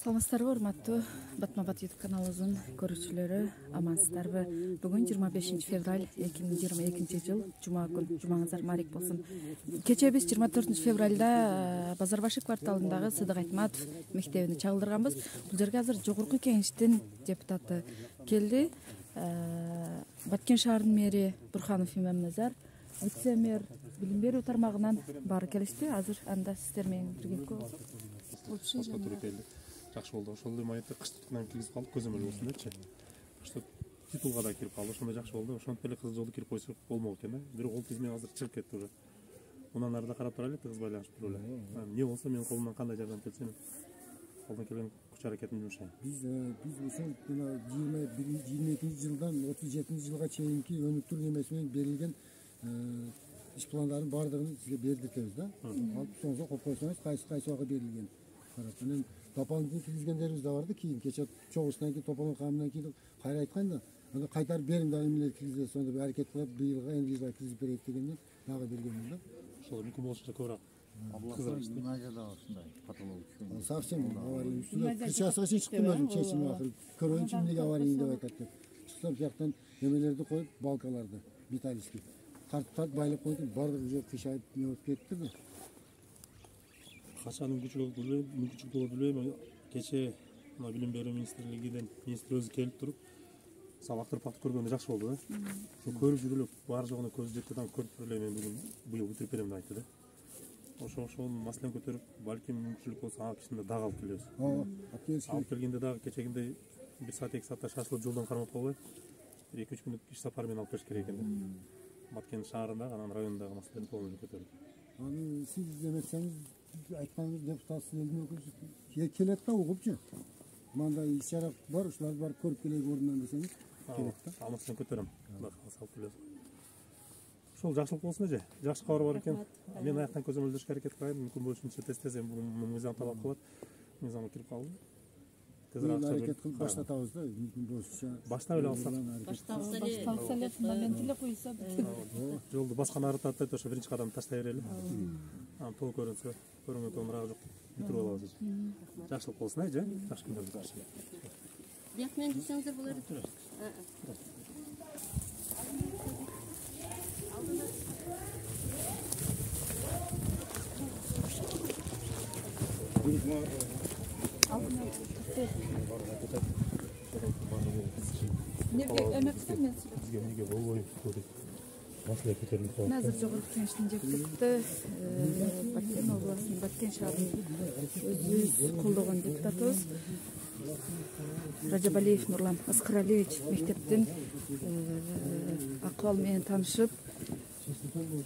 Саламатсыздарбы, урматтуу Батма-Бат YouTube каналыбыздын көрүүчүлөрү, амансыздарбы? Бүгүн 25 февраль 2022 жыл, жума күн. Жумаңыздар марек болсун. Кечээ биз 24 февралда Базарбашы кварталындагы Сыдык Айтматов мектебине чагылдырганбыз. Бул жерге азыр жогорку кеңештин депутаты келди. Баткен шаарынын мэри Бурханов Имамназар, вице-мэр билим берүү тармагынан баары келишти. Азыр анда сиздер менен бирге Жақсы болды. Ошол эле майытты кыштыктан киргизип калдык, көзөмөл болсун депчи. Что титулга да кирип калды. Ошондой жакшы болду. Ошентип эле кызыл жолду кирип койсок болмок экен да. Бирок ол тизме азыр чыгып кетти уже. Мындан арыда карап турайлы, тыгыз байланышып туруп эле. Эмне болсо менин колумдан кандай жардам келсе мен колдон келген күч аракетимди жумшайм. Биз ошол 22 жылдан 37 жылга чейинки өнүктүрүү немеси менен берилген иш пландарын баардыгын сизге бердик экенбиз да. Алып соңуна коюп койсоңуз кайсы убага берилген. Карап менен топалыңды киргизгендерибиз да барды. Кийин кече чогушунан кийин топалың камынан кийин кайра айткан да, анда кайтарып бериң да эмнелер киргизет, сонда бир аракет кылып быйылга энди жылга киргизип берейик дегенден дагы бергенбиз да. Ошол мүмкүн болушунча көбүрөөк. Совсем аварий үстүнө кырчасыга чейин чыктым өзүм чечимди акыры. Көрөйүнчү эмнеге аварий деп айтат деп. Чыксам жактан эмелерди коюп, балкаларды, металлический тартып байлап койдум. Бардыгы уже кышайып не болуп кетти да. Качан мүмкүнчүлүк болот билбейм. Кече мына билим берүү министрлигинен министр өзү келип туруп, сабактырып көргөндө жакшы болду да. Ошо көрүп жүрүп элек бар жогуна көз жетти да, көрүп эле мен бүгүн быйыл бүтүрүп берем деп айтты да. Ошол маселени көтөрүп, балким мүмкүнчүлүк болсо ага кичине дагы алып келебиз. Алып келгенде дагы кечегиндей 1 саат 2 саатта шашылып жолдон кармап калбай, 2-3 күндүк иш сапар менен алып бериш керек экен да. Баткен шаарындагы, анан райондагы маселени полностью көтөрүп. Аны сиз деметсеңиз, айтканыңыз депутатсыз элдин өкүлү келет да угупчу. Мында иш-чара бар, ушуларды барып көрүп келейик ордунан десеңиз, келет да. Ал маселени көтөрөм. Кудай кааласа алып келебиз. Ошол жакшылык болсун эже. Жакшы кабар бар экен. Мен аяктан көзөмөлдөшкө аракет кылайын. Мүмкүн болушунча тез бүгүн мыйзам талап кылат. Мыйзамга кирип калды. Тезирээк аракет кылып баштатабыз да, мүмкүн болушунча. Баштап эле алсак. башталса эле фундамент эле куйса. Жолду баскан арытат деп ошо биринчи кадамды таштай берели. Анан толук көрүнсө, көрүнгөн томурагы жок. Бүтүрүп алабыз. Жакшылык болсун эже. Жакшы күндөрдү каршы. Бияк менен жүрсөңүздөр болор. Неге болбой маселе көтөрүлүп калат. Азыр жогорку кеңештин депутаты Баткен областынын Баткен шаарынын өзүбүз колдогон депутатыбыз Ражабалиев Нурлан Аскаралиевич мектептин акыбалы менен таанышып,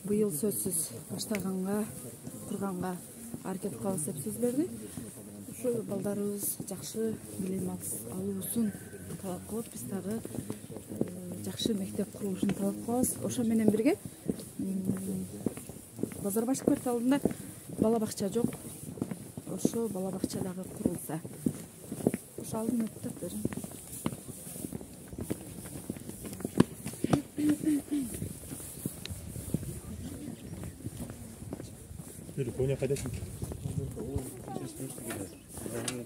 быйыл сөзсүз баштаганга, курганга аракет кылабыз деп сөз берди. Ушу балдарыбыз жакшы билим алуусун талап кылып, биз дагы жакшы мектеп курулушун талап кылабыз. Ошо менен бирге Базарбашы кварталында бала бакча жок. Ошо бала бакча дагы курулса. Ошо алдын өтүп берин. Коня кайдасың?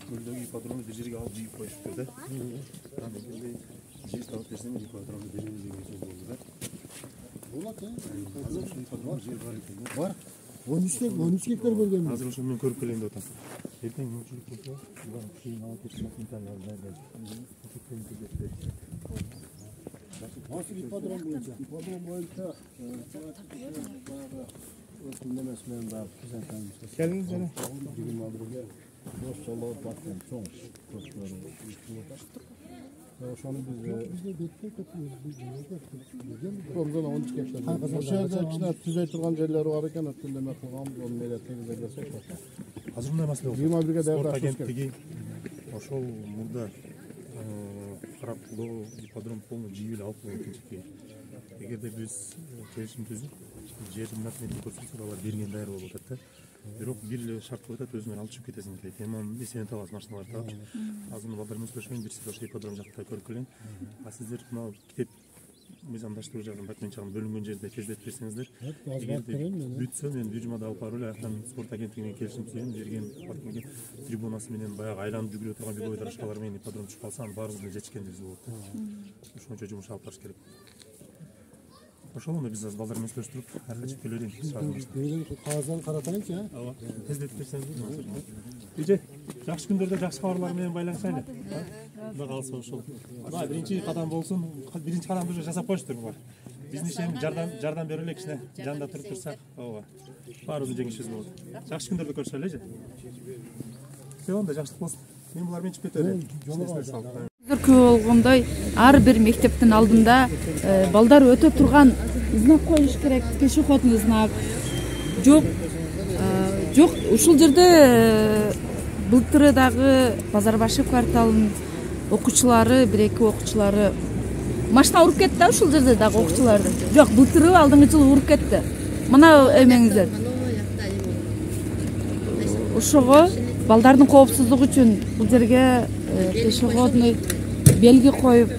Көлдөгү ипподромду бир жерге алып жыйып коюшуптур да. Жер тауып берсең, ипподромду беребиз деген сөз болду да. Болот, Азыр ушул ипподром жер бар экен да. бар. 13 гектар бөлгөнбүз. Азыр ошону мен көрүп келейин деп атам. Эртең мүмкүнчүлүк болсо, Кийин алып кетсек италиялар ипподром боюнча. келиңиз жана. Ошону биз Ошол 13 гектар. Ошол жерде кичине түзөй турган жерлери бар экен, өткөндө кылганбыз, onu эле тегизе берсек. Азыр мындай маселе болду. 21 Спорт агенттиги ошол мурда карап кылуу ипподром полный жийип эле алып койгон экен. Эгерде биз келишим түзүп, жердин документин көрсөтсөк, алар берген даяр болуп атат да. Бирок бир эле шарт коюп атат, өзүңөр алып чыгып кетесиң дейт. Эми анын эсебин табасыз, машиналарды табып. Азыр балдар менен сүйлөшмөйүн, бир сиз ошо ипподром жакта көрүп келин. А сиздер мына китеп мыйзамдаштыруу жагынан батмен чагын бөлүнгөн жерде тездетип берсеңиздер. Эгер бүтсө мен бюджмада алып барып эле аяктан спорт агенттигинен келишим түзөйм, жерген паркинге трибунасы менен баягы айланып жүгүрө турган беговой дорожкалар менен ипподром түшүп калса анын баарыбыздын жетишкендибиз болот. Ошончо жумуш алып барыш керек. Ошол биз азыр балдар менен сүйлөштүрүп, ар качып келелин. кагаздан каратайынчы, Ооба. Тездетип берсеңиз. Эже, жакшы күндөрдө жакшы кабарлар менен байланышайлы. Кудай кааласа ошол. Мына биринчи кадам болсун. Биринчи кадамды уже жасап коюштур бар. Биздин ишем жардам берип эле кичине жанда туруп турсак, ооба. Баарыбыздын жеңишибиз болот. Жакшы күндөрдө көрүшөлү эже. Сонда жакшылык болсун. Мен булар менен чыгып кетели. Күбө болгондой ар бир мектептин алдында балдар өтө турган знак коюш керек, пешеходный знак. Жок, ушул жерде былтырдагы Базарбашы кварталынын окуучулары, бир-эки окуучулары машина уруп кетти да, ушул жерде дагы окуучуларды. Жок, былтыры алдыңкы жылы уруп кетти. Мына эмеңиздер. Ошого балдардын коопсуздугу үчүн бул жерге пешеходный белги коюп,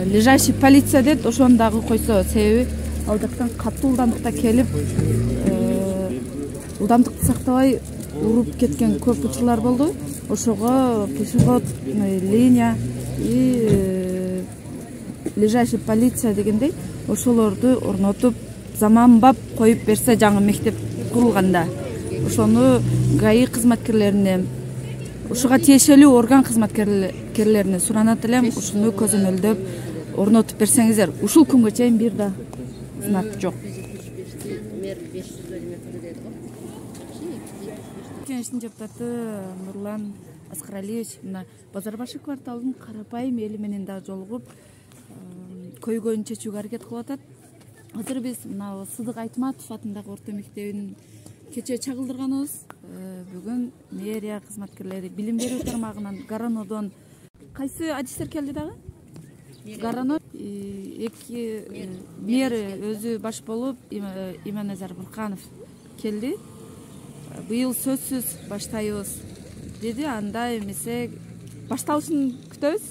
лежащий полиция дейт, ошону дагы койсо, себеби ал жактан катуу ылдамдыкта келип, ылдамдыкты сактабай уруп кеткен көп учурлар болду. Ошого пешеходный линия и лежащий полиция дегендей ошолорду орнотуп, заманбап коюп берсе жаңы мектеп курулганда, ошону ГАИ кызматкерлерине, ушуга тиешелүү орган кызматкерлерине суранат элем, ушуну көзөмөлдөп орнотуп берсеңиздер. Ушул күнгө чейин бир да знак жок. Кеңештин депутаты Нурлан Аскаралиевич мына Базарбашы кварталынын карапайым эли менен да жолугуп, көйгөйүн чечүүгө аракет кылып атат. Азыр биз мына Сыдык Айтматов атындагы орто мектебин кече чагылдырганбыз. Бүгүн мэрия кызматкерлери билим берүү тармагынан Гаранодон кайсы адистер келди дагы? Гаранод эки мэр өзү баш болуп Иманазар Бурканов келди. Быйыл сөзсүз баштайбыз деди. Анда эмесе башталышын күтөбүз.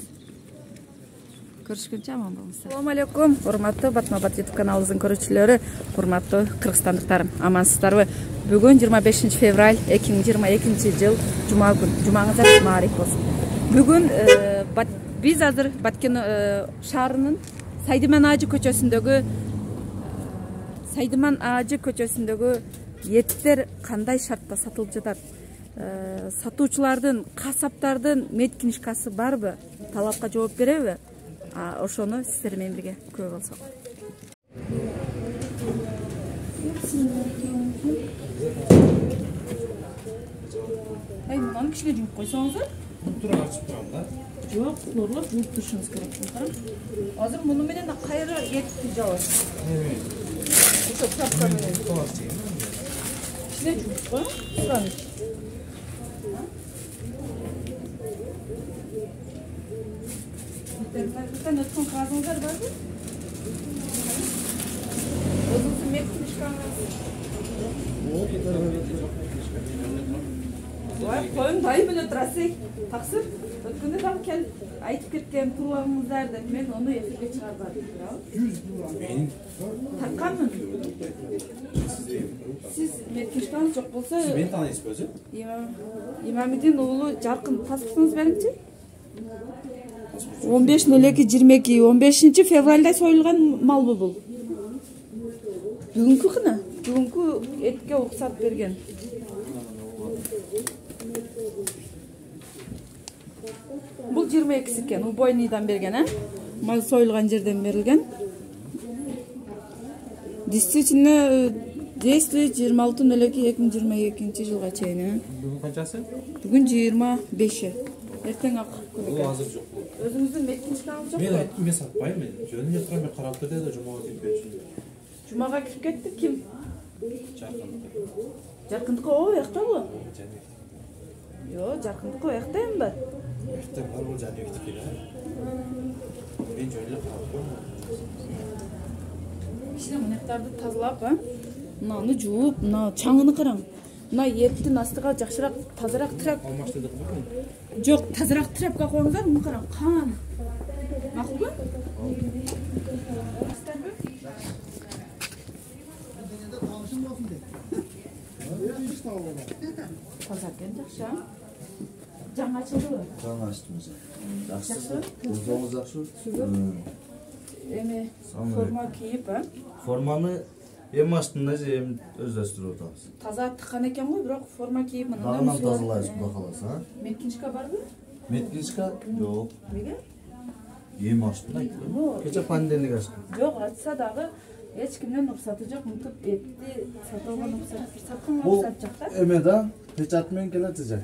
Көрүшкөнчө аман болуңуздар. Assalamu алейкум, урматтуу Батма-Бат YouTube каналыбыздын көрүүчүлөрү, урматтуу кыргызстандыктарым, амансыздарбы? Бүгүн 25 февраль 2022 жыл жума күн. Жумаңыздар маариф болсун. Бүгүн биз азыр Баткен шаарынын Сайдыман Ажы көчөсүндөгү еттер кандай шартта сатылып жатат? Сатуучулардын, касаптардын медкинишкасы барбы? Талапка жооп береби? Ошону сиздер менен бирге көрө болсок. Мынаны кичине жууп койсоңуздар. Тура ачып турам да. Жок, торлоп жууп турушуңуз керек. Азыр муну менен кайра этти жабат. Ошо трапка менен. Кичине жууп кой. Тураңыз. Интернеттен өткөн кагазыңыздар барбы? Өзүңүздүн медкинишкаңыз. Коюң дайым эле турасыз. Таксыр. Өткөндө дагы келип айтып кеткен турулагыңыздар деп мен ону эфирге чыгарбадым. 100 мен такканмын. Сиз медкинишкаңыз жок болсо, мен тааныйсызбы өзү? Имамидин уулу Жаркын паспортуңуз бериңчи. 15.02.22 15 февралда союлган малбы бул? Бүгүнкү кына, бүгүнкү этке уруксат берген. Бул 22 экен, убойныйдан берген, мал союлган жерден берилген. Действительно, действие 26.02.2022 жылга чейин. Бүгүн канчасы? Бүгүн 25. Эртең ак. Бул азыр жок. Өзүңүздүн медкинишкаңыз жокпу? Мен сатпайм, мен жөнүнө турам, мен карап турдум да жумага кирип кетчү. Жумага кирип кетти ким? Жаркындыкы. Жаркындыкы ояктабы? Жок, Жаркындыкы оякта эмби? Оякта бар бул Жаныбектики да. Мен жөнүнө карап турдум. Кичине мынактарды тазалап, мынаны жууп, мына чаңыны караң. Мына еттин астыга жакшыраак, тазараак трап. Алмаштырдык белем. Жок, тазараак трапка коюңуздар, муну караң, кан. Макулбу? Таза екен, жақсы. Жаңа açıldı. Жаңа açtınız. Жақсы. Озоңыз жақсы. Эми форма кийип, Форманы эми ачтыңыз, эми өздөштүрүп атабыз. таза тыккан экен го, бирок форма кийип мына. Дагынан тазалайбыз, кудай кааласа, а? Меткинчка барбы? Меткинчка? Жок. Неге? Эми ачтым айттым. Кече понедельник ачтым. Жок, ачса дагы эч кимден уруксаты жок. Мынтип этти сатылган сатканга Бул уруксат жок да. эмеда печат менен келет же.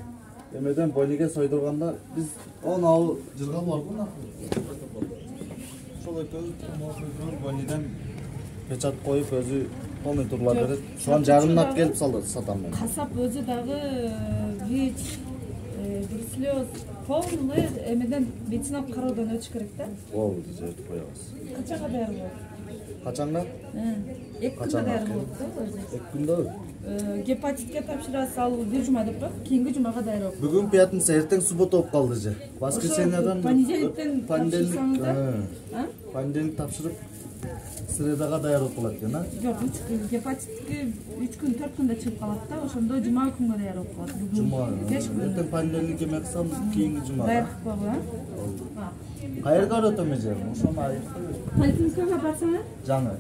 Эмеден бойниге сойдурганда биз он ал жылга бардык. Ошол экөөбүз бойниден печат коюп өзү полный турлап берет. Шуан жарымдап келип салды сатам мен. Касап өзү дагы ВИЧ, бруцеллез, полный эмеден медициналык кароодон өтүш керек да. Болду, өтүп коебуз. Качанга даяр болот? Качанга? 2 күндө даяр болот да өзү. 2 күндө. Гепатитке тапшырасыз, ал бир жума деп коет, кийинки жумага даяр болот. Бүгүн пятница, эртең суббота болуп калды же. Воскресеньядан понедельниктен тапшырсаңыздар, понедельник тапшырып средага даяр болуп калат экен, а? Жок, гепатитке 3 күн, 4 күндө чыгып калат да, ошондо жума күнгө даяр болуп калат. Жума. Эртең понедельник эме кылсам, кийинки жума. Даяр кылып койгула. Кайерге баратам эже? Ошону айыктап. Поликлиникага барсаңар? Жаңы.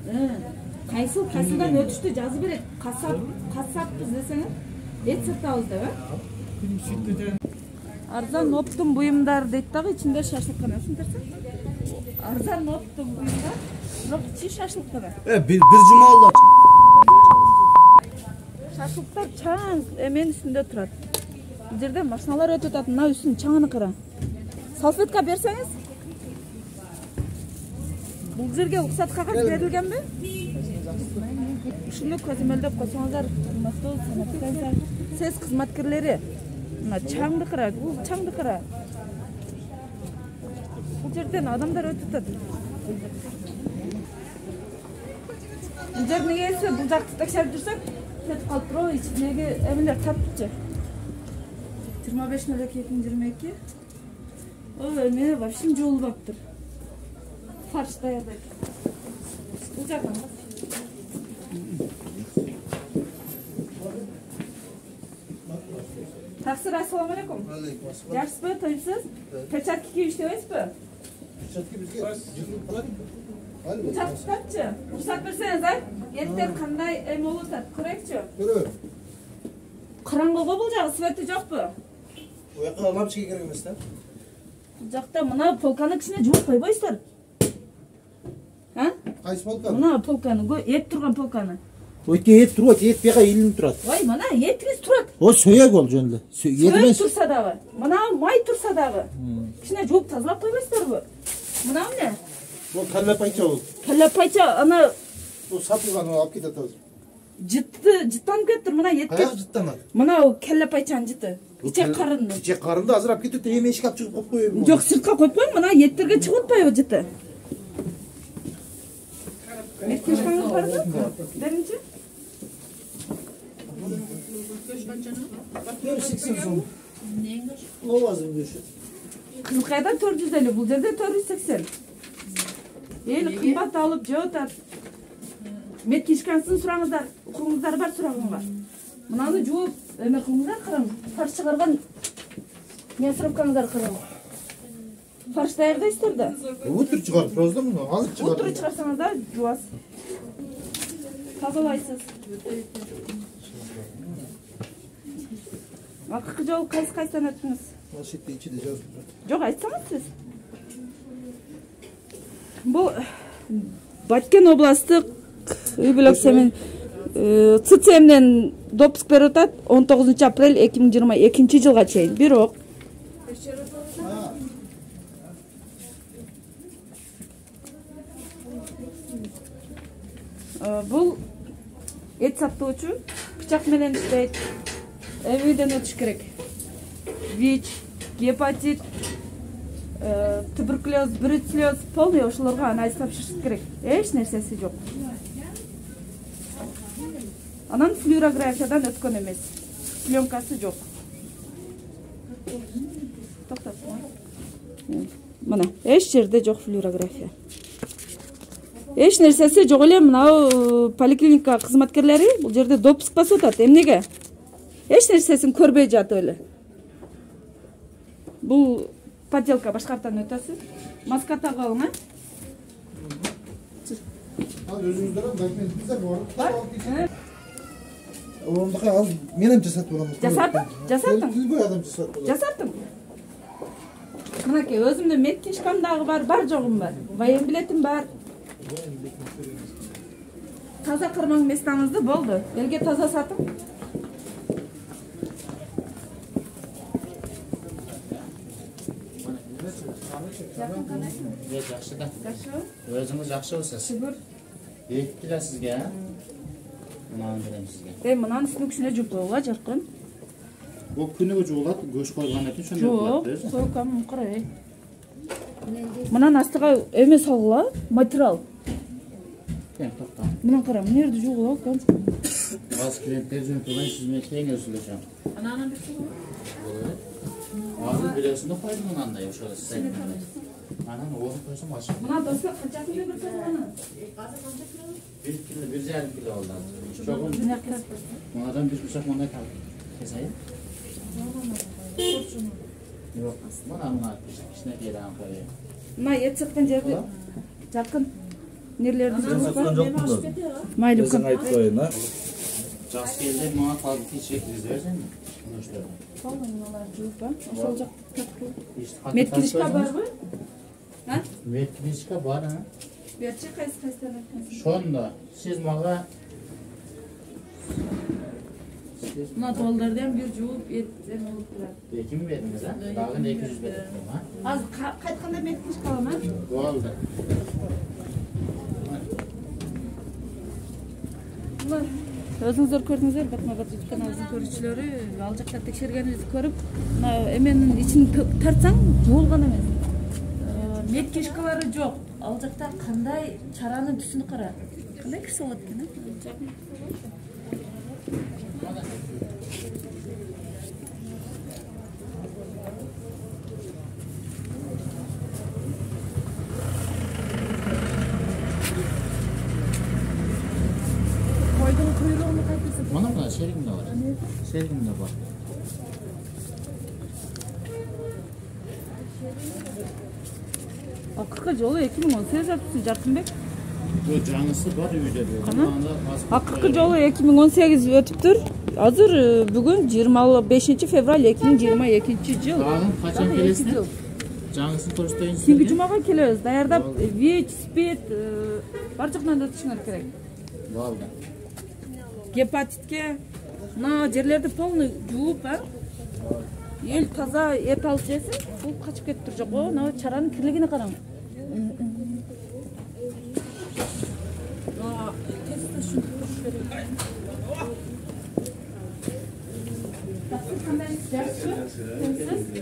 Кайсылдан өтүштү жазып берет. Касаппыз десеңер, эт сатабыз деп, Арзан оптум буюмдар дейт дагы, ичинде шашлык-кана. Ушунтарсың? Арзан оптум буюмдар, бирок ичи шашлык-кана. Бир жума болду. Шашлыктар чаң эменин үстүндө турат. Бул жерде машиналар өтүп атат, мына үстүн чаңын кара. Салфетка берсеңиз? Бул жерге уруксат кагаз берилгенби? Ушуну көзөмөлдөп койсоңуздар, урматтуу санаткерлер, сез кызматкерлери. Мына чаңды кара, бул чаңды кара. Бул жерден адамдар өтүп атат. Бул жердин ээси бул жакты текшерип жүрсөк, кетип калып туруп, ичиндеги эмелер таптычы. 25.02.2022. Ой, эме вообще жуулбаптыр. Фарш даярдайт. Бул жактан. Таксир, ассаламу алейкум. Жакшысызбы, тоюпсуз? Перчатка кийип иштебейсизби? Перчатка бизге жыгылып калат. Бул жакты тутатчы. Уруксат берсеңиз, эртең кандай эме болуп атат, көрөйүкчү. Көрөбүз. Караңгыго бул жагы свети жокпу? Бу жака лампочка керек эмес да. Бул жакта мына полканы кичине жууп койбойсуздар. Кайсы полка? Мына полканы, эт турган полканы. Өйткені ет тұрып, ет бияқа елініп тұрады. Ой, мына етіңіз тұрады. О, сөйек ол жөнді. Сөйек тұрса дағы. Мына май тұрса дағы. Кішіне жуып тазалап қоймайсыздар ғой. Мына не? Бұл кәллә пайча ол. Кәллә пайча, ана... Бұл сатылған алып кетеді. Жыттанып кеттір, мына етке. Қаяқ жыттанады? Мына кәллә пайчаның жыты. Ичек қарынды. Ичек қарынды азырап кетеді, еме шкаф шығып қойып қойып. Жоқ, сыртқа қойып қойып, мына еттерге шығып отпай о жыты. Мектешкаңыз барды? Берінші? 80 сом. Лавазым деші. Қызылқайда 450, бұл жерде 480. Ел қымбат алып жөтат. Меткешкасын сұраңыздар, құңыздар бар сұрағыңға. Мұнаны жуып, өме құңыздар қырың. Фарш шығарған мясоробкаңыздар қырың. Фарш даярдайсыздар да? Утыр шығарып тұрасыз да мұны, азық шығарып. Утыр шығарсаңыз да жуас. Тазалайсыз. Аққы жол қайсы-қайсыдан өттіңіз? Шетте içi de жазып тұрады. Жоқ, айтсаңыз сіз. Бұл Баткен областық үй бүлік семен ЦЦМнен допуск беріп атат 19 апрель 2022 жылға чейін. Бирок бұл ет сатуучу пычак менен иштейт. Эвиден өтүш керек. ВИЧ, гепатит, туберкулез, бруцеллез, полный ошолорго анализ тапшырыш керек. Эч нерсеси жок. Анан флюорографиядан өткөн эмес. Пленкасы жок. Токтот. Мына, эч жерде жок флюорография. Эч нерсеси жок эле. Мына поликлиника кызматкерлери бул жерде допуск басып атат. Эмнеге? Эч нерсесин көрбөй жатып эле. Бул подделка башкарттан өтөсүз. Маска тагып алың, Ал өзүңүздөр документиңиздер бар. Ондакай ал менен жасатып алам. Жасаттың? Любой адам жасатып алат. Жасаттың? Мынакей өзүмдө медкишкам дагы бар жогум бар. Воен билетим бар. Таза кырмаң местаңызды болду. Элге таза сатың. Жақсы да. Жакшыбы? Өзіңіз жақсы болсыз. Шүгүр. Еттілер сізге, мынаны берем сізге. Мынаны үстүнө кичине жууп койгула жаркын. Бұл күніге жуылат, көш қойған екен, шөндө Жок, болады. сойкам карай. Мынаны астыга эме салгыла, материал. Тоқта. Мына кара, мына жерде жуугула кам. Аз клиенттер жөніп тұрған, сіз мен тең өзілешем. Ананы берсең. Болады. Азын білесінде қойдым мынандай, ошол сіз айтқандай. Ананы оғын қойсам ашық. Мына доска канчасы деп берсең аны? 1 kilo, 1,5 kilo oldu. Çoğun. Manadan bir bıçak manda kaldı. Kesayım. Yok. Bana işine geri koyayım. Мына эт саткан жерде жакын нерлерди жууп Сатқан жоқпын да. майлы Өзің айтып қойын, а? Жас келді, мана қалды кешек іздерсің. мыналар жууп ошол жак медкинишка барбы? Медкинишка бар, ha? Берчи кайсы Şonda siz mağa мына доллардан бир жууп эттен болуп турат. 2 mi verdiniz ha? Dağın 200 verdim ha? Азыр кайтканда медкинишка алам, а? Oldu. Өзүңүздөр көрдүңүздөр, Батмабат YouTube каналыбыздын көрүүчүлөрү, ал жакта текшергенибизди көрүп, мына эменин ичин тартсаң, жуулган эмес. Медкишкалары жок. Ал жакта кандай чаранын түсүнү кара. Кандай кирсе болот экен, а? Койдун куйругуну кайтырсың. Mana mı? Şergim de var. Şergim de var. Акыркы жолу 2018 аптысы Жаркынбек. Bu canlısı var үйde diyor. Кана? Акыркы жолу 2018 өтүптүр. Азыр бүгүн 25 февраль 2022 жыл. Dağın kaçan kelesine? Canlısını көрсөтөйүн Кийинки сизге. жумага келебиз. Даярдап, ВИЧ, СПИД, бар жактан өтүшүңөр керек. Oldu. Гепатитке мына жерлерди полный жууп, эл таза эт алып жесин, бул качып кетип тур жок. Мына чаранын кирлигине караң.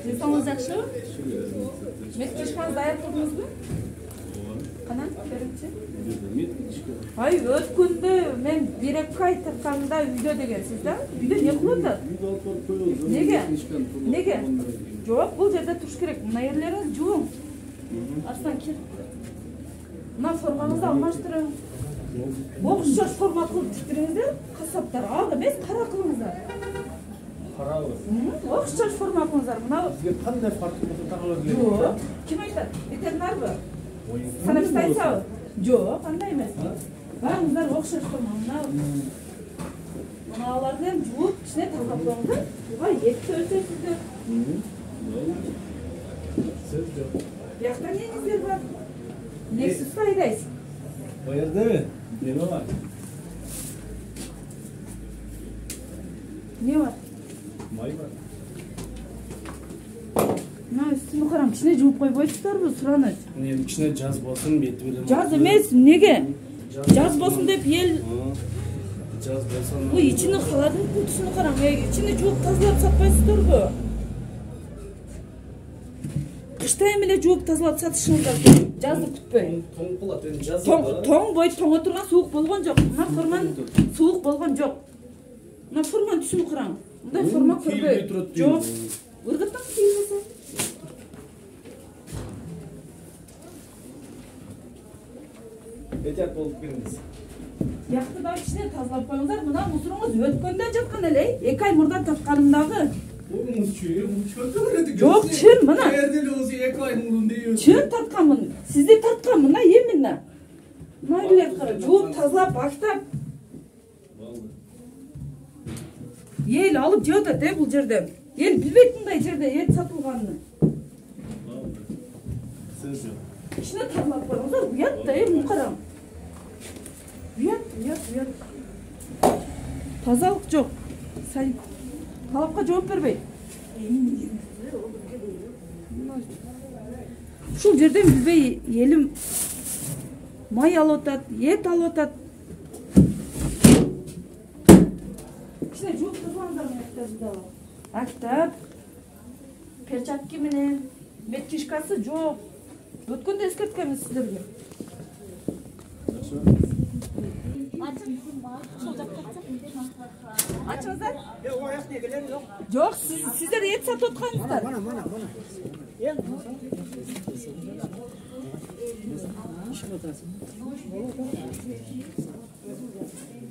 Денсаулыгыңыз жакшыбы? Медкишкаңызды даяр кылдыңызбы? Кана, беринчи. Ай, өткөндө мен 1-2 ай тыркканда үйдө дегенсиз да? Үйдө не кылып атат? Неге? Неге? Жок, бул жерде туруш керек. Мына жерлерин жууң. Арстан кел. Мына формаңызды алмаштырың. Окшош форма кылып тиктириңиздер, касаптар. Ал эмес, кара кылыңыздар. Қаралы. Окшош форма кылыңыздар. Мына Бізге қандай фартук тағылар керек? жок. Ким айтат? Ветеринарбы? Санэпистайсабы? Жок, андай эмес. Барыңыздар окшош форма. Мына аларды жууп, ичине тазалап коюңуздар. Буга этти өлчөйсүздөр. Биякта неңиздер бар? Лексусты айдайсыз. Бұл жерде ме? Не бар? Не бар? Май бар. Мына үстүнү караң, кичине жууп койбойсуздарбы, сураныч? Мен кішкене жаз болсын, беті білем. Жаз эмес, неге? Жаз болсун деп ел Жаз болсын. Ой, ичини халадың кутусуну караң, ичини жууп тазалап сатпайсыздарбы? Кышта эмеле жууп тазалап сатышыңыздар, жазды күтпөй. Тоң болады, енді жаз Тоң бой тоңо турган суук болгон жок. Мына форман суук болгон жок. Мына форманын түсүнү караң. Мындай форма көрбөй. Жок. Ыргыттан кийгизсе. Печат болуп бериңиз. Яқты да кичине тазалап коюңуздар. Мына мусоруңуз өткөндө жаткан эле. 2 ай мурда тапканымдагы. Жок, чын мына. Эрделе болсо 2 ай мурун дейбиз. Чын тартканмын. Сизди тарткан мына эмне? Майлер кара, жууп тазалап баштап. Ел алып жеп атат бул жерде. Ел билбейт мындай жерде эт сатылганын. Сөз жок. Кичине тазалап коюңуздар. Уят да мун караң. Уят. Тазалык жок. Сай талапка жооп бербейт. Ушул жерден билбей элим май алып атат, эт алып атат. Кичине жууп тазалаңдар мектебизде. Актап, перчатки менен, бет кишкасы жок. Өткөндө эскерткенбиз сиздерге. Ачыңыздар? Жок, сиздер эт сатып аткансыздар. Мана.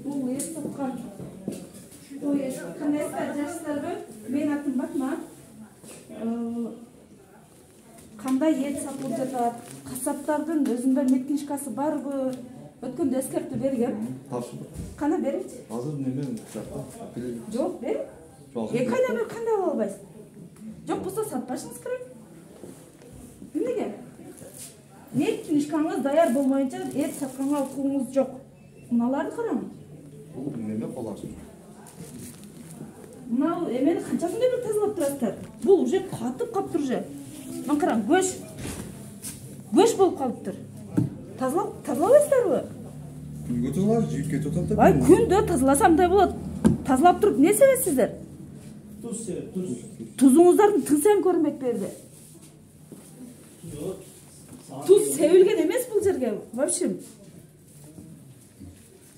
Бул эт саткан. Кандайсыздар, жакшысыздарбы? Менин атым Батма. Кандай эт сатылып жатат? Касаптардын өзүндө меткинишкасы барбы? Өткөндө эскертүү бергем. Кана беричи? Азыр неме жакта? Жок, бер. 2 айдан бери кандай ала албайсыз? Жок болсо сатпашыңыз керек. Эмнеге? Меткинишкаңыз даяр болмоюнча эт сатканга укугуңуз жок. Мыналарды караң. Бул неме колаш? Мына эмени канча күндө бир тазалап турасыздар? Бул уже катып калыптыр уже. Мына караң, көш болуп калыптыр. Тазалабайсыздарбы? Күнгө тазалап, жип кетип атат да. Ай, күндө тазаласам мындай болот. Тазалап туруп не себепсиздер? Туз. Тузуңуздардын тыңсем көрүнбөйт берди. Туз себилген эмес бул жерге. В общем,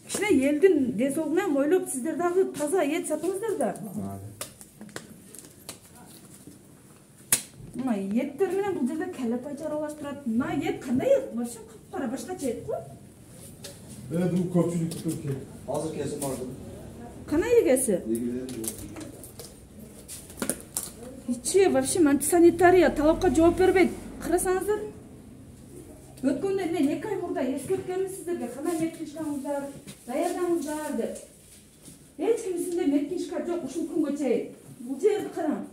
кичине элдин ден соолугуна ойлоп сиздер дагы таза эт сатыңыздар да. Мына еттер менен бул жерде калапай аралаштырат. Мына эт кандай эт? В общем, кара башкача эт го. Бул көпчүлүк келди. Азыр кесип барды. Канай эгеси? Ичи вообще антисанитария талапка жооп бербейт. Карасаңыздар. Өткөндө мен 2 ай мурда эскерткенмин сиздерге. Кандай меткинишкаңыздар, даярдаңыздар деп. Эч кимисинде меткинишка жок ушул күнгө чейин. Бул жерди караң.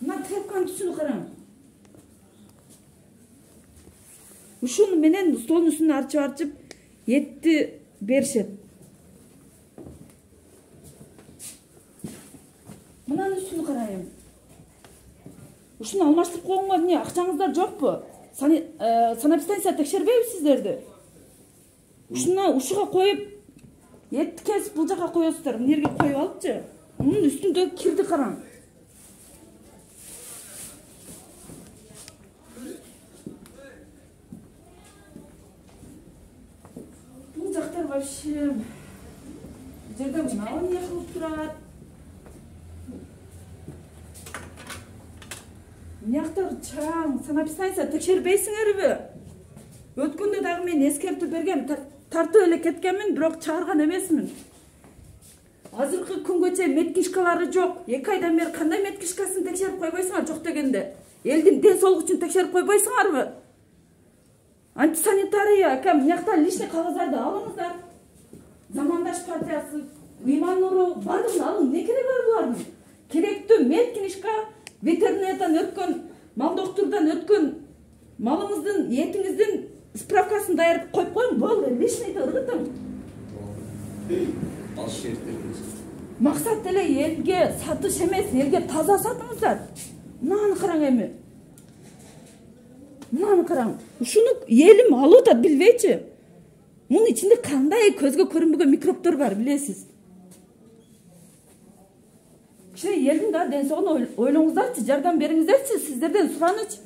Мына тряпканын түсүнү караң. Ушуну менен столдун үстүнө арчып этти беришет. Мынанын үстүнү карайм. Ушуну алмаштырып койгонго эмне акчаңыздар жокпу? Санэпидстанция текшербейби сиздерди? Ушуга коюп этти кесип бул жака коесуздар. Мына жерге коюп алыпчы. Мунун үстүндөгү кирди караң. Бул жактар вообще жерде мына эмне кылып турат? Мынаяктар чаң, санэпидстанция текшербейсиңерби? Өткөндө дагы мен эскертүү бергем, тартып эле кеткенмин, бирок чыгарган эмесмин. Азыркы күнгө чейин меткинишкалары жок. 2 айдан бери кандай меткинишкасын текшерип койбойсуңар жок дегенде? Элдин ден соолугу үчүн текшерип койбойсуңарбы? Антисанитария, мынакта лишний кагаздарды алыңыздар. Замандаш партиясы, Ыйман Нуру, бардыгын алың. Не кереги бар булардын? Керектүү меткинишка, ветеринариядан өткөн, мал доктурдан өткөн малыңыздын, этиңиздин справкасын даярдап коюп коюң, болду, лишнийди ыргытың. Максат эле элге сатыш эмес, элге таза сатыңыздар. Мынаны караң эми. Мынаны караң. Ушуну элим алып атат, билбейчи. Мунун ичинде кандай көзгө көрүнбөгөн микробтор бар, билесиз. Кичине элдин да ден соолугуна ойлоңуздарчы, жардам бериңиздерчи, сиздерден сураныч.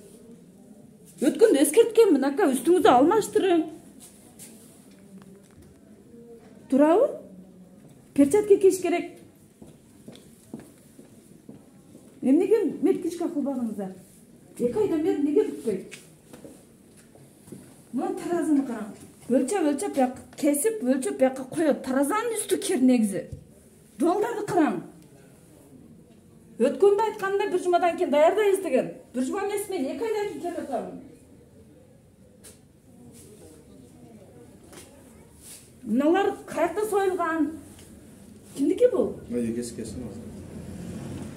Өткөндө эскерткенмин, ака, үстүңүздү алмаштырың. Туурабы? Перчатка кийиш керек. Эмнеге меткинишка кылбадыңыздар? 2 айдан бери неге бүкпөйт? Мына таразыны қараң. Өлчеп бияққа кесіп, өлчеп бияққа қояды. Таразаның үсті кер негізі. Дуалдарды қараң. Өткенде айтқанда бір жұмадан кейін даярда естіген. Bir жұма емес мен 2 айдан кейін келіп отырамын. Мыналар қаяқта сойылған? Кімдікі бұл? Егескесін.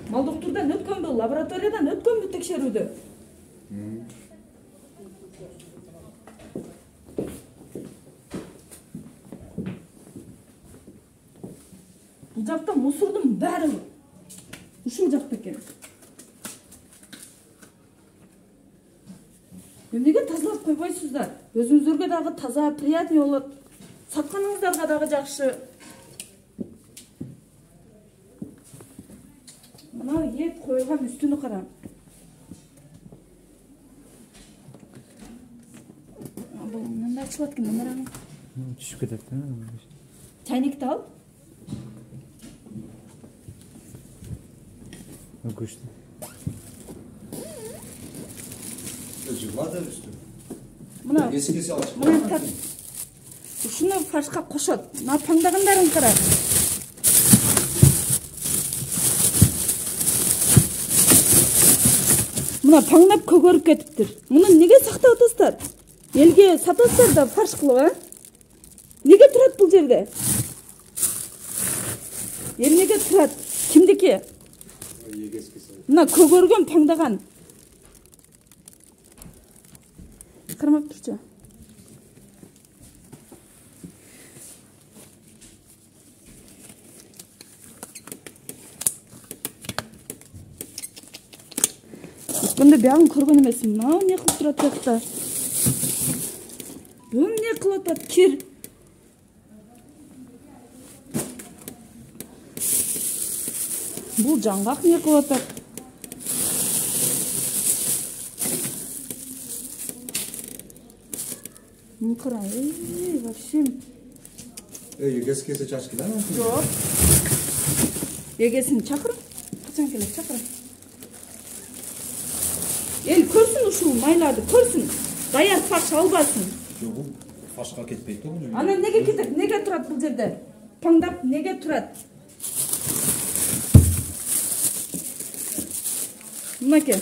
Мал доктурдан өткен бұл, лабораториядан өткен бұл текшеруді. Бұл жақта мусордың бәрі ушул жақта екен. Неге тазалап қойбайсыздар? Өзіңіздерге дағы таза, приятный болады. Сатқаныңыздарға дағы жақшы. Мына ет қойылған үстіні қарам. Бұл мында ашылады екен, мына Түсіп кетеді. чайникті ал. Көшті. Жылады үсті. Мына Ескесі алшы. мына тат. Ушуну фаршқа қошот. Мына паңдағандарын қара. Мына паңдап көгөрүп кетиптир. Муну неге сактап атасыздар? Элге сатасыздар да фарш кылып, а? Неге турат бул жерде? Эл неге турат? Кимдики? Мына көгөргөн паңдаган. Кармап турчу. Бұнда бәғын көрген емесін. Мынау не қылып тұрады жақта? Бұл не қылып атады? Кер. Бұл жаңғақ не қылып атады? Мұны қыра. Вообще. Егескесі чашкіда ма? Жоқ. Егесін чақырым. Қачан келеді чақырым. El körsün uşul mayladı, körsün. Dayar farş albaсын. Жоқ, фашқа кетпейді ғой. Ана неге кетеді? Неге тұрады бұл жерде? Паңдап неге тұрады? Мынаке.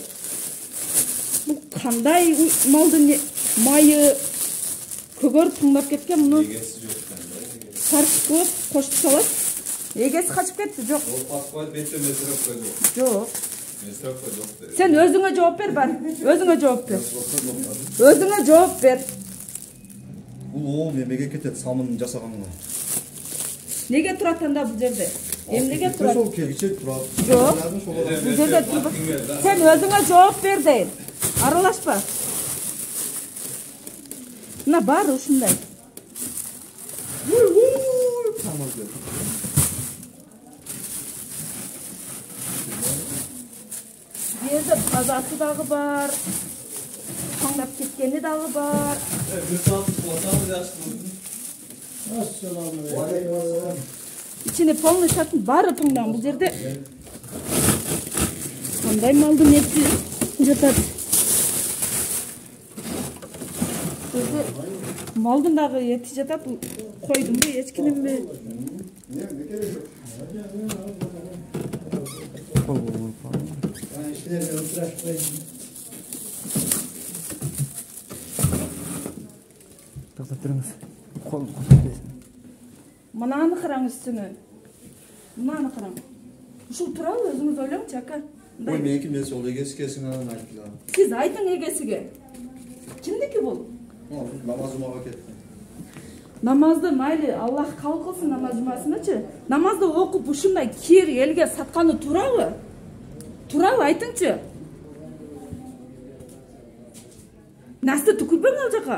Бұл қандай малдың майы көгөр пыңдап кеткен мұны? Егесі жоқ. Фарш көп қошып салады. Егесі қашып кетті, жоқ. Ол паспорт бетті месіріп қойды. Жоқ. Sen özüne cevap ver bari. Özüne cevap ver. Özüne cevap ver. Бұл мемеге кетеді самын жасағанға. Неге тұрады анда бұл жерде? Неге тұрады? Сол кегіше тұрады. Жоқ. Бұл жерде тұрып. Sen özüne cevap ver deyін. Аралашпа. Мына бар ушундай. Yerде тазасы дағы бар, паңдап кеткені дағы бар. İçine полный сатын бары паңдан бұл жерде. Қандай малдың еті жатады. Малдың дағы еті жатады, қойдың бе, ешкінің бе? Тоқтап тұрыңыз. Мынаны қараң үстіне. Мынаны қараң. Ушул туралы өзіңіз ойлаңызшы, ака. Ой, менікі мен сол егескесін айтты. Сіз айтың егесіге. Кімдікі бұл? Намаз жұмаға кетті. Намазды майлы Аллах қабыл қылсын намаз жұмасыначы. Намазды оқып ушундай кер елге сатқаны туралы? Туралы айтыңчы. Насты түкірбең ал жақа.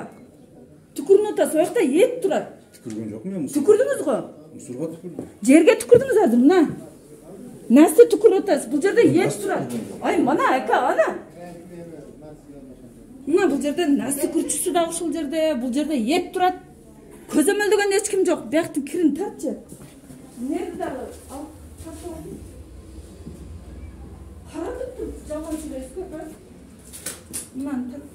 Түкірін ота сояқта ет тұрады. Түкірген жоқ мен мұсырға. Түкірдіңіз ғой? Мұсырға түкірді. Жерге түкірдіңіз азыр, мына. Насты түкірін отасы, бұл жерде ет тұрады. Ай, мана, әка, ана. Мына бұл жерде насты күрчісі дағы шыл жерде, бұл жерде ет тұрады. Көземелдеген ешкім жоқ. Бияқтың кірін тартшы. Нерді дағы? Ал, тартшы оғын. Қаратып тұр, жалған сүресі көп, ә? Мынаны тарт.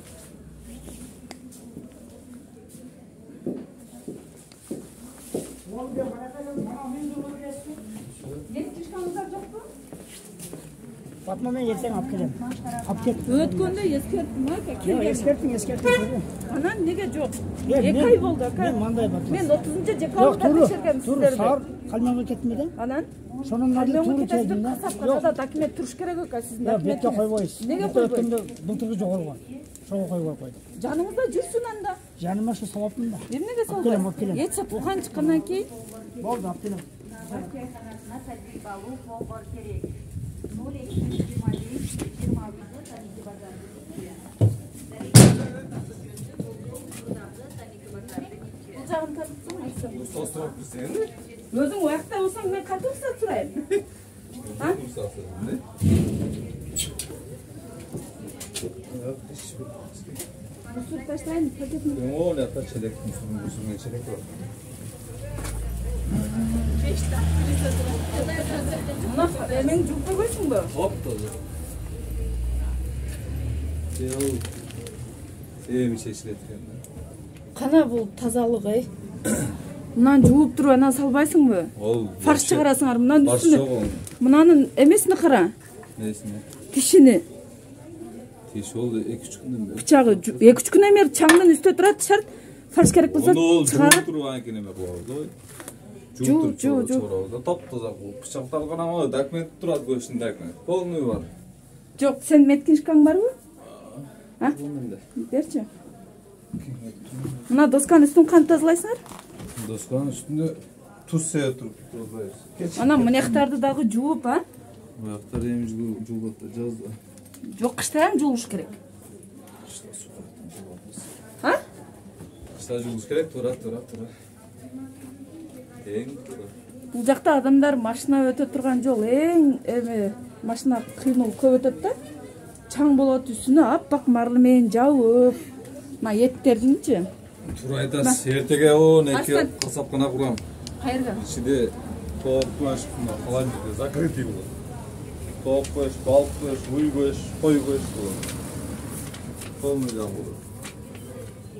Fatma ben ертең алып келем. Алып кет. Өткөндө эскерттим ака. Yok eskерттің. Анан неге жок? Мен- 2 ай болду ака. Мен мындай бар. Мен 30-декабрда Yok Tuğrul. текшергем Tuğrul сиздерди. sağır kalmama ketmedi. Анан Sonun adı Tuğrul çeydin de. касапканада документ туруш керек ака сиздин Ya bekle документиңиз. koyboyuz. Неге койбойт? Былтырғы жоғарған. Соға қойбой қойды. Жаныңызда жүрсүн анда. Жаныма şu салаптым да. Эмнеге Алып келем, алып салбайт? келем. Эч ухан чыккандан кийин Болды алып келем. бул жагын тартсаң айтсам. Өзүң уякта болсоң мен кантип уруксат сурайм? А? Мусор таштайын, пакетин. Мына эмен жууп койбойсуңбу? Кана бул тазалык эй. Мынаны жууп туруп анан салбайсыңбы? Фарш чыгарасыңар мынанын үстүнө. Мынанын эмесине кара. Несине? Тишини. Тиш ол 2-3 күндөн бери. Бычагы 2-3 күнөн бери чаңдын үстүнө турат, шарт. Фарш керек болсо чыгарып турган экен эме болду. Жуу. Топ-тоза бычакталган ама документ турат көчүн документ. Полный бар. Жок, сен меткиншкаң барбы? А? Берчи. Мына досканын үстүн кантип тазалайсыңар? Досканын үстүндө туз себеп туруп тазалайбыз. Анан мынаяктарды дагы жууп, а? Буяктар эми жуулат жазды. Жок, кышта ham жуулуш керек. А? Кышта жуулуш керек, тура. Эң тура. Бул жакта адамдар машина өтө турган жол эң эме машина кыймыл көп өтөт да. Чаң болот үстүнө аппак марлы менен жабып. Мына эттердинчи. Тура айтасыз. Эртеге о неке касапкана курам. Кайерге? Ичинде тоок көш, холодильникте закрытый болот. Тоок көш, балык көш, уй көш, кой көш болот. Полный жан болот.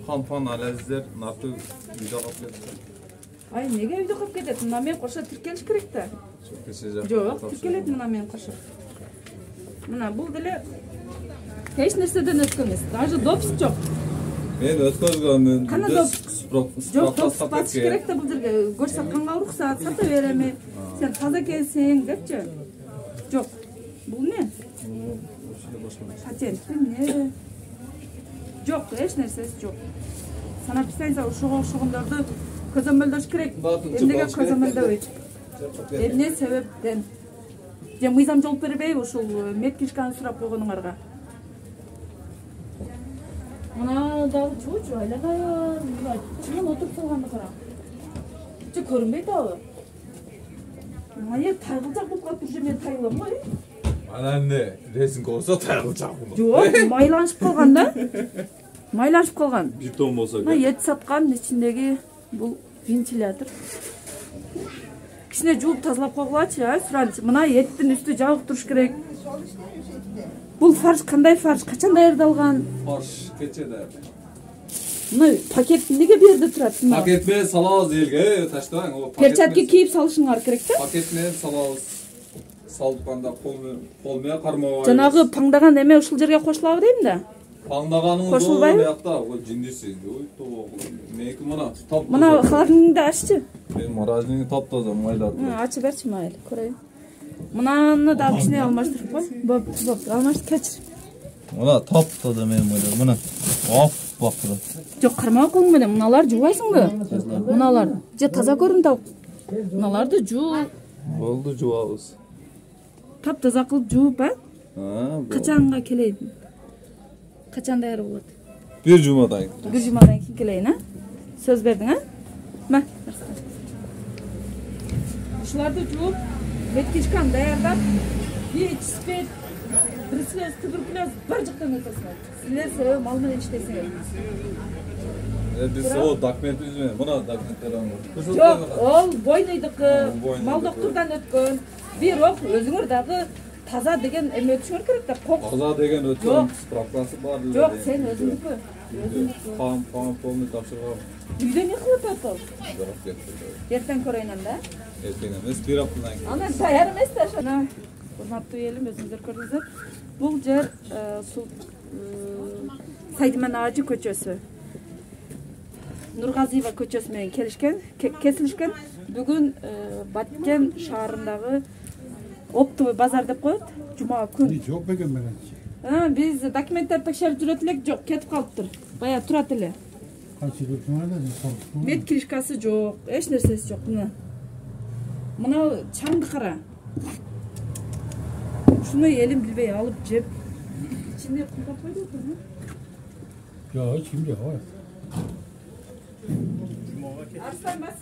Хампан алаздер нарты үйдө калып кетет. Ай, неге үйдө калып кетет? Мына менен кошо тиркелиш керек да. Жок, тиркелет мына менен кошо. Мына бул деле эч нерседен өткөн эмес. Даже допуск жок. Мен өткөзгөмүн. Кана допуск? Жок, допуск басыш керек да бул жерге. Көрсө канга уруксат, сата берем. Сен таза келсең депчи. Жок. Бул не? Патент не? Жок, эч нерсеси жок. Санаписайса ошого окшогондорду көзөмөлдөш керек. Эмнеге көзөмөлдөбөйт? Эмне себептен? Же мыйзам жол бербейби ушул меткишканы сурап койгонуңарга? Мына дагы чуучу айланайын. Мына чын отуруп салганды кара. Же көрүнбөйт абы? Мына тайгылжак болуп калып жүрсө мен тайылам го. Анан не? Резинка болсо тайгылжак. Жок, майланышып калган да. Майланышып калган. Бетон болсо. Мына эт саткан ичиндеги бул вентилятор. Кичине жууп тазалап койгулачы, а? Франц, мына эттин үстү жабык туруш керек. Бул фарш кандай фарш? Качан даярдалган? Фарш кече даярдалган. Мына пакет неге бу жерде турат? Пакет менен салабыз элге, таштабаң. О пакет. Перчатка кийип салышыңар керек да? Пакет менен салабыз. Салганда кол менен кармабайбыз. Жанагы паңдаган эме ушул жерге кошулабы дейм да? Паңдаганыңыз бул биякта, ой жиндиси. Ой тоо. Меники мына топ. Мына халатыңды аччы. Мен маражныңды топ-тоза майлады. Ачып берчи майыл, көрөйүн. Мынаны да кичине алмаштырып кой. Боп, алмаштыр, кечир. Мына топ-тоза мен майлады. Мына. Оп, бакыра. Жок, кармак колуң менен мыналар жуубайсыңбы? Мыналар. Же таза көрүн тап. Мыналарды жуу. Болду жуабыз. Тап-таза кылып жууп, а? Болду. Качанга келейин? Качан даяр болот? Bir жумадан. Bir жумадан кийин келейин, а? Сөз бердиң, а? Ма. Ушуларды жууп, меткишкан даярдап, ВИЧ, СПИД, бруцеллез, туберкулез бар жактан өтөсүңөр. Силер себеби мал менен иштейсиңер. Биз о документибиз менен мына документтерди. Жок, ол бойнойдуку, мал доктурдан өткөн. Бирок өзүңөр дагы таза деген эме өтүшүңөр керек да. Таза деген өткөн справкасы бар эле. Жок, сен өзүңдүкү. Пам полный тапшырган. Үйдө не кылып атат? Бирок кетти. Эртең көрөйүн анда. Эртең эмес, бир аптадан кийин. Анан даяр эмес да ошо. урматтуу элим, өзүңүздөр көрдүңүздөр. Бул жер Сайдыман Ажы көчөсү. Нургазиева көчөсү менен кесилишкен. Бүгүн Баткен шаарындагы оптовый базар деп коет. Жума күн. Жок бекен менен. Биз документтер текшерип жүрөт элек, жок, кетип калыптыр. Бая турат эле. Кайсы көрсөңөр да Мет киришкасы жок, эч нерсеси жок. Мына чаңды кара. Шуну элим билбей алып жеп. İçinde kumpat koydu mu? Yok, hiç kim yok. Arslan bas.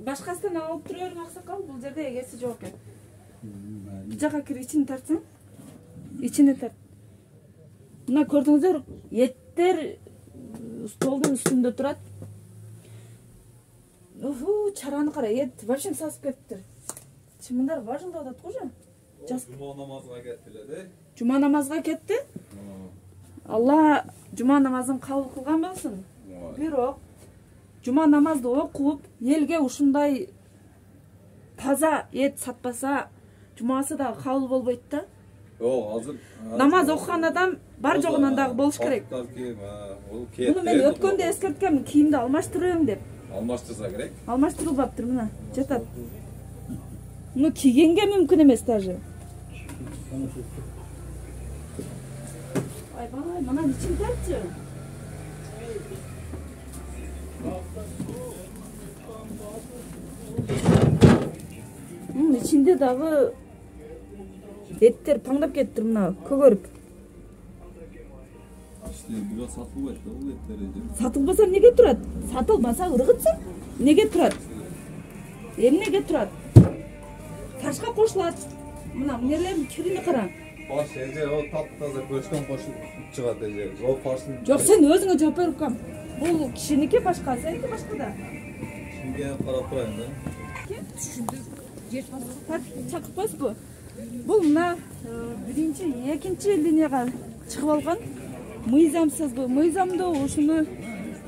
Başkasından alıp duruyorum aksakal. Bu yerde egesi yok. Bir caka kir içini tartsın. İçini tart. Buna gördüğünüzde yetter stolun üstünde durat. Uhu, çaranı kara, et başım sasıp kettir. Çimindar var жылда атат го жа. Жума намазга кеттилер, де? Жума намазга кетти. Алла жума намазын кабыл кылган болсун. Бирок жума намазды окуп, элге ушундай таза эт сатпаса, жумасы да кабыл болбойт да. Yok, hazır. Намаз окуган адам бар жогунан дагы болуш керек. Муну мен өткөндө эскерткем, кийимди алмаштырайын деп. Almaştırsa gerek. Almaştırılбаптыр мына, жатат. Муну кийгенге мүмкүн эмес даже. Айбай, мынанын ичин тартчы. İçinde дагы эттер паңдап кеттир мына, көгөрүп. Biraz satılmaydı da bu etleri. Satılmasa nege турат? Satılmasa ыргытсın. Nege турат? Эмнеге турат? Ташка кошулат. Мына нелердин киrini кара. Baş ece o taptaza көчтөн кошуп чыгат эже. О фарсын. Жок, сен өзүңө жооп берип кам. Бул кишиники башка, сеники башка да. Şimdi карап турайын да. Түшүндүк. Чакып койсузбу? Бул мына биринчи, экинчи линияга чыгып алган. Мыйзамсызбы? Мыйзамдуу ушуну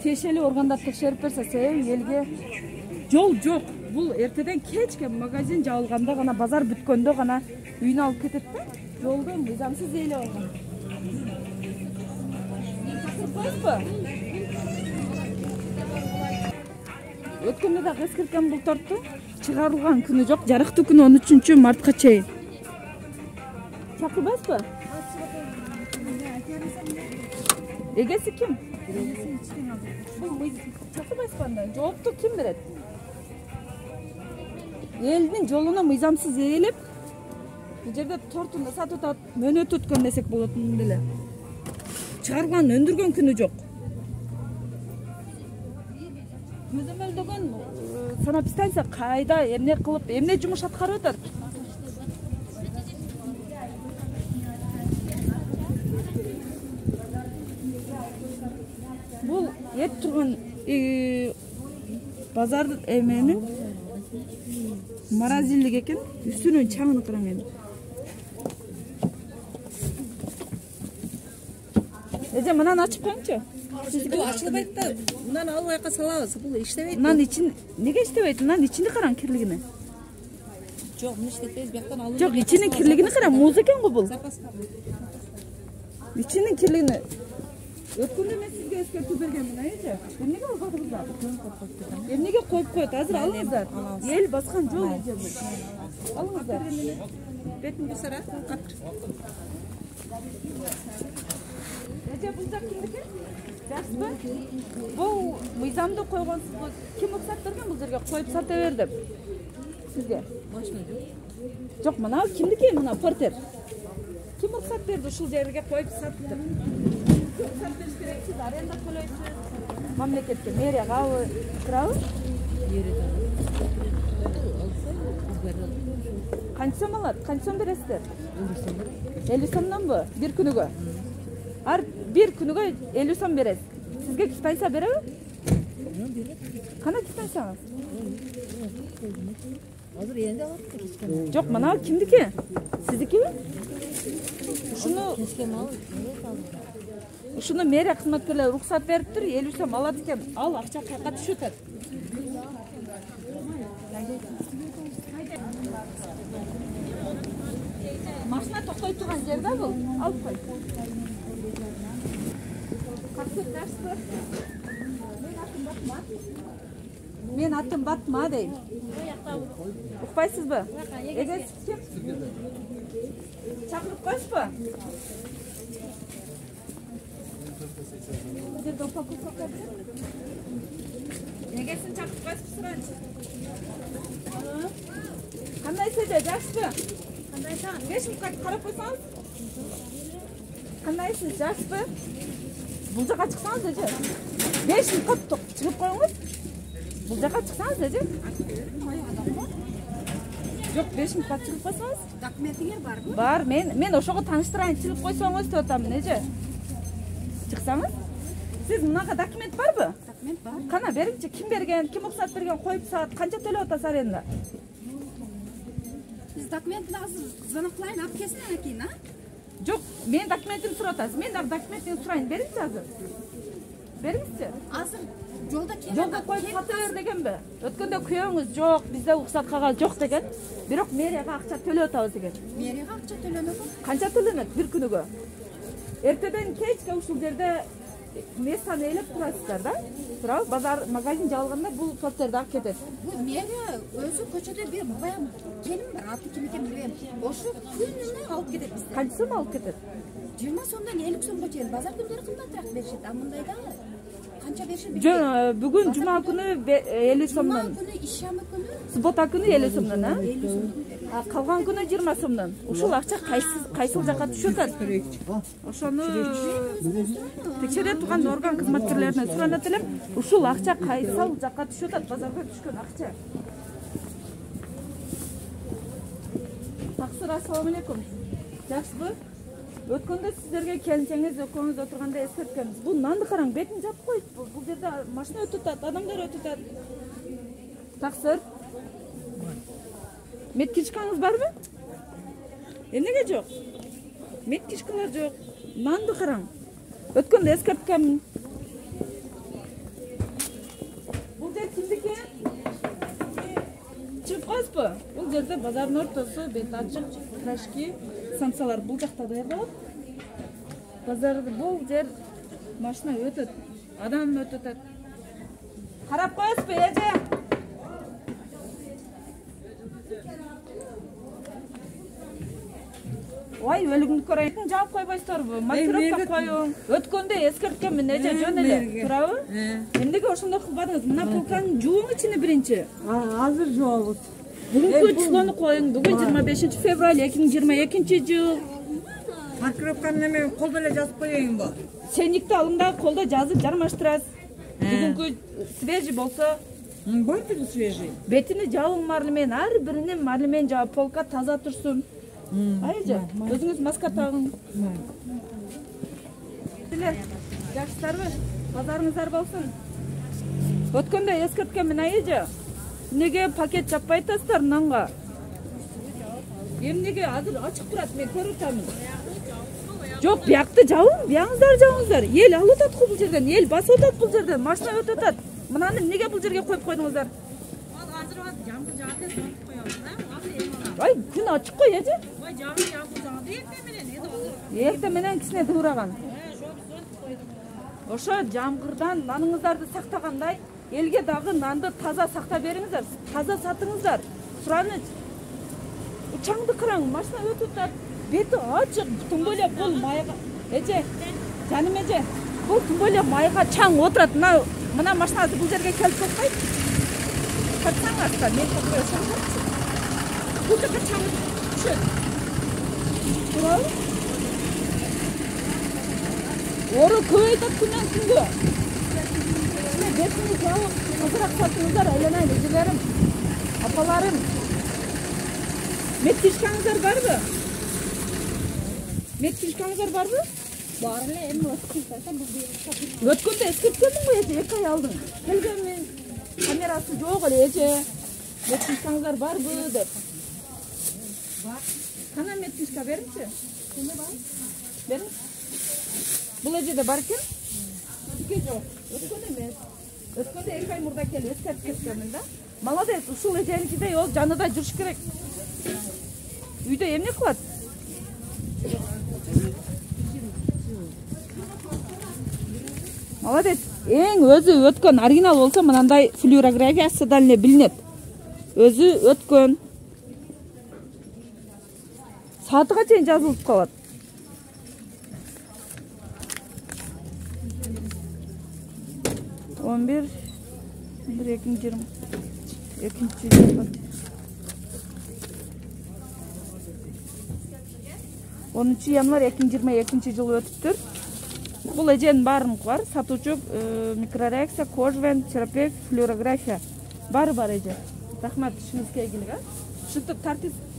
тиешелүү органдар текшерип берсе, элге жол жок. Бул эртеден кечке магазин жабылганда гана, базар бүткөндө гана үйүнө алып кетет да. Жолду мыйзамсыз ээлеп алган. Өткөндө да эскерткен бул тортту чыгарылган күнү жок, жарыктуу күнү 13-мартка чейин. Чакырбайсызбы? Эгеси ким? Чакырбайсызбы анда? Жоопту ким берет? Элдин жолуна мыйзамсыз ээлеп, бул жерде тортунда сатып атат, мөөнөт өткөн десек болот деле. Чыгарган, өндүргөн күнү жок. Көзөмөлдөгөн санэпистанция кайда эмне кылып, эмне жумуш аткарып атат? Бул эт турган базар эменин маразилдик экен, үстүнүн чаңын караң эми. Эже мынаны ачып коюңчу. Бул ачылбайт да, мынаны алып аяка салабыз. Бул иштебейт. Мынанын ичин неге иштебейт? Мынанын ичинди караң кирлигине. Жок, муну иштетпейбиз, бияктан алып. Жок, ичинин кирлигине караң, муз экен го бул. Ичинин кирлигине. Өткөндө мен сизге эскертүү бергенмин, эже. Эмнеге алып атасыздар? Эмнеге коюп коет? Азыр алыңыздар. Эл баскан жол эже бул. Алыңыздар. Бетин бусара, катыр. Эже бул жак кимдики? Жакшыбы? Бул мыйзамды койгонсузбу? Ким уруксат берген бул жерге коюп сата бер деп? Сизге? Машина жок. Жок, мына кимдики? Мына портер. Ким уруксат берди ушул жерге коюп сатып деп? Уруксат бериш керек, сиз аренда төлөйсүз. Мамлекетке, мэриягабы, кирабы? Канча сом алат? Канча сом бересиздер? 50 сомдонбу? Бир күнүгө? Ар бир күнүгө 50 сом бересиз. Сизге киспайса береби? Кана киспайсаңыз? Азыр энди алып туруп. Жок, мына кимдики? Сиздикиби? Ушуну Ушуну мэрия кызматкерлери уруксат бериптир, 50 сом алат экен. Ал акча кайка түшүп атат. Машина токтой турган жерде бул. Алып кой. Мен атым Батма дейм. Укпайсызбы? Эгесиз ким? Чакырып коюшпу? Эгесин чакырып коюшпу суранчы. Кандай сиз, жакшысызбы? Кандайсың? 5 минутка карап койсоңуз. Кандайсыз, жакшысызбы? Бул жака чыксаңыз эже. 5 минутка чыгып коюңуз. Бул жака чыксаңыз эже. Жок, 5 минутка чыгып койсоңуз. Документиңер барбы? Бар, мен ошого тааныштырайын, чыгып койсоңуз деп атам, эже. Чыксаңыз. Сиз мынага документ барбы? Документ бар. Кана бериңчи, ким берген, ким уруксат берген, коюп саат канча төлөп атасыз аренда? Biz dokumentini hazır звонок кылайын, алып келсин анан кийин, а? Жок, мен документин сурап атасыз. Мен дагы документин сурайын, бериңизчи азыр. Бериңизчи. Азыр жолда келген. Жолда коюп ката бер дегенби? Өткөндө күйөөңүз жок, бизде уруксат кагаз жок деген. Бирок мэрияга акча төлөп атабыз деген. Мэрияга акча төлөнөбү? Канча төлөнөт бир күнүгө? Эртеден кечке ушул жерде местаны ээлеп турасыздар да? Туурабы? Базар, магазин жабылганда бул пастерди алып кетет. Бул мэрия өзү көчөдө бир баягы келин бар, аты ким экенин билбейм. Ошо күнүнө алып кетет бизде. Канча сом алып кетет? 20 сомдон 50 сомго чейин базар күндөрү кымбатыраак беришет. А мындайда канча беришет билбейм. Жөн, бүгүн жума күнү 50 сомдон. Жума күнү ишшамы күнү? Суббота күнү 50 сомдон, а? 50 сомдон. Калган күнү 20 сомдон. Ушул акча кайсыл жака түшүп атат? Ошону текшере турган орган кызматкерлерине суранат элем. Ушул акча кайсыл жака түшүп атат? Базарга түшкөн акча. Таксыр, ассалам алейкум. Жакшысызбы? Өткөндө сиздерге келинчеңиз экөөңүз отурганда эскерткенбиз. Бул нанды караң, бетин жапып коюп. Бул жерде машина өтүп атат, адамдар өтүп атат. Таксыр. Меткичкаңыз барбы? Эмнеге жок? Меткичкалар жок. Нанды караң. Өткөндө эскерткенмин. Бул жер кимдики? Чыгып коесузбу? Бул жерде базардын ортосу, бет ачык, крашки, самсалар бул жакта даярдалат. Базарды бул жер машина өтөт, адам өтөт. Карап коесузбу, эже? Ой, өлүгүн көрөйүн, жаап койбойсуздарбы? Маркировка коюң. Өткөндө эскерткенмин, эже жөн эле. Туурабы? Эмнеге ошондой кылбадыңыз? Мына полканы жууң ичини биринчи. Азыр жуабыз. Бүгүнкү числону коюң. Бүгүн 25 февраль 2022 жыл. Маркировканы неме колдо эле жазып коеюнбу? Сеникти алыңда колдо жазып жармаштырасыз. Бүгүнкү свежий болсо. Бойду свежий. Бетини жабың марлымен, ар бирини марлымен жаап, полка таза турсун. Айжа, өзүңүз маска тагың. Жакшысыздарбы? Базарыңыздар болсун. Өткөндө эскерткенмин, айжа. Неге пакет жаппай атасыздар нанга? Эмнеге азыр ачык турат, мен көрүп атамын. Жок, биякты жабың, бияңыздар жабыңыздар. Эл алып атат бул жерден, эл басып атат бул жерден, машина өтүп атат. Мынаны эмнеге бул жерге коюп койдуңуздар? Азыр жамгыр жаады, сатып коебуз да. Ай, күн ачык кой, эже. Ой, жамгыр жаады, эртең менен эди азыр. Эртең менен кичине туураган. Ошо жамгырдан наныңыздарды сактагандай, элге дагы нанды таза сакта бериңиздер, таза сатыңыздар. Сураныч. Чаңды караң, машина өтүп атат. Бети ачык, түңгөлө бул майга. Эже, жаным эже, бул түңгөлө майга чаң отурат. Мына машинасы бул жерге келип токтойт. Кырсаңыз, мен токтойсам. Бул жерге чаң түшөт. Туурабы? Ору көбөйтөт күнөн күнгө. Бетиңиз жабып, азыраак сатыңыздар, айланайын, эжелерим, апаларым. Меткичкаңыздар барбы? Меткичкаңыздар барбы? Бар эле, эми өткөндө эскерткенмин го, эже, 2 ай алдың. Келгенмин, камерасы жок эле, эже. Меткичкаңыздар барбы деп. Бар. Кана меткичка бериңчи. Кеме бар? Бериң. Бул эжеде бар экен? Тике жок. Өткөн эмес. Өткөндө 2 ай мурда келип эскертип кеткенмин да. Молодец, ушул эженикидей ол жанында жүрүш керек. Үйдө эмне кылат? Молодец. Эң өзү өткөн оригинал болсо мынандай флюорографиясы далне билинет. Өзү өткөн. Саатыга чейин жазылып калат. Он бир 2020 10 январь 2022 жылы өтүптүр. Бул эженин баарыныкы бар. Сатуучу микрореакция, кожвен, терапевт, флюорография. Баары бар эже. Рахмат, ишиңизге ийгилик, Ушинтип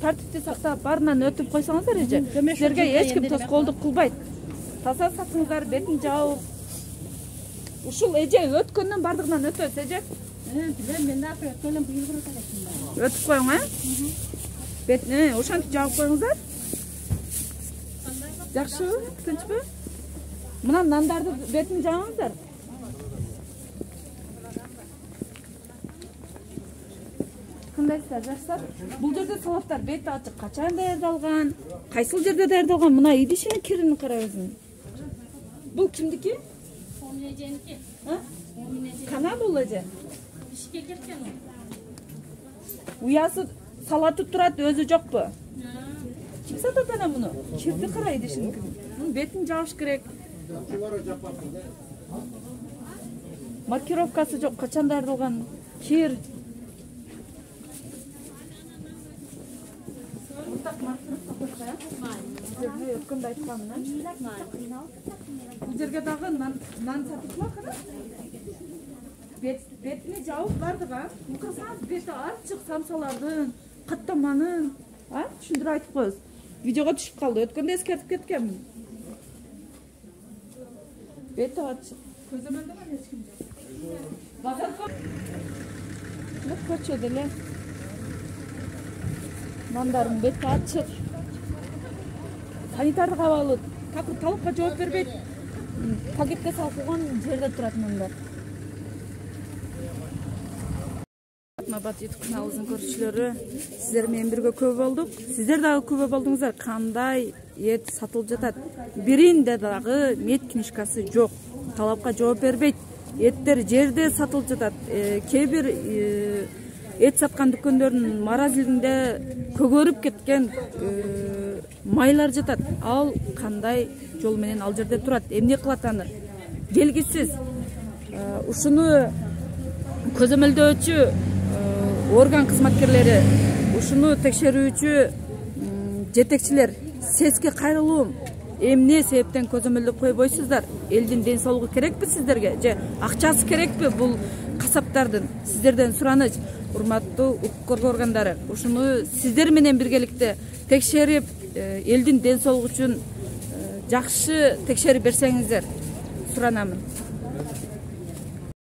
тартипти сактап баарынан өтүп койсоңуздар эже. Силерге эч ким тоскоолдук кылбайт. Таза сатыңыздар, бетин жаап. Ушул эже өткөндөн бардыгынан өтөт, эже. Мен да өткөндөн быйыл өтөт. Өтүп коюң, Бетин ошентип жаап коюңуздар. Жакшыбы? Тынчпы? Мына нандарды бетин жааңыздар. Кандайсыздар, жакшысыздар? Бул жерде салаттар бети ачык качан даярдалган? Кайсыл жерде даярдалган? Мына идишинин кирин карайбыз. Бул кимдики? Эженики. Кана бул эже? Ишке кеткен ол. Уясы салатып турат, өзү жокпу? Ким сатат ана муну? Кирди карай идишинин кирин. Мунун бетин жааш керек. Маркировкасы жок, качан даярдалган? Кир. Өткөндө айтканмын. Бул жерге дагы нан сатыпмы кана? Бетине жаап бардыга. Мукасаңыз бети ачык самсалардын, каттаманын, түшүндүрүп айтып коебуз. Видеого түшүп калды. Өткөндө эскертип кеткенмин. Бети ачык. Көзөмөлдө бар эч ким жок. Базарга. Көчөдө эле. Нандардын бети ачык. Санитардык абалы талапка жооп бербейт. Пакетке салып койгон жерде турат нандар. Мабат YouTube каналыбыздын көрүүчүлөрү, сиздер менен бирге күбө болдук. Сиздер дагы күбө болдуңуздар, кандай эт сатылып жатат. Биринде дагы мед книжкасы жок. Талапка жооп бербейт. Эттер жерде сатылып жатат. Кээ бир эт саткан дүкөндөрдүн маразилинде көгөрүп кеткен майлар жатат. Ал кандай жол менен ал жерде турат? Эмне кылат аны? Белгисиз. Ушуну көзөмөлдөөчү орган кызматкерлери, ушуну текшерүүчү жетекчилер сеске кайрылуум. Эмне себептен көзөмөлдөп койбойсуздар? Элдин ден соолугу керекпи сиздерге? Же акчасы керекпи бул касаптардын? Сиздерден сураныч, урматтуу укук коргоо органдары. Ушуну сиздер менен биргеликте текшерип, элдин ден соолугу үчүн жакшы текшерип берсеңиздер суранамын.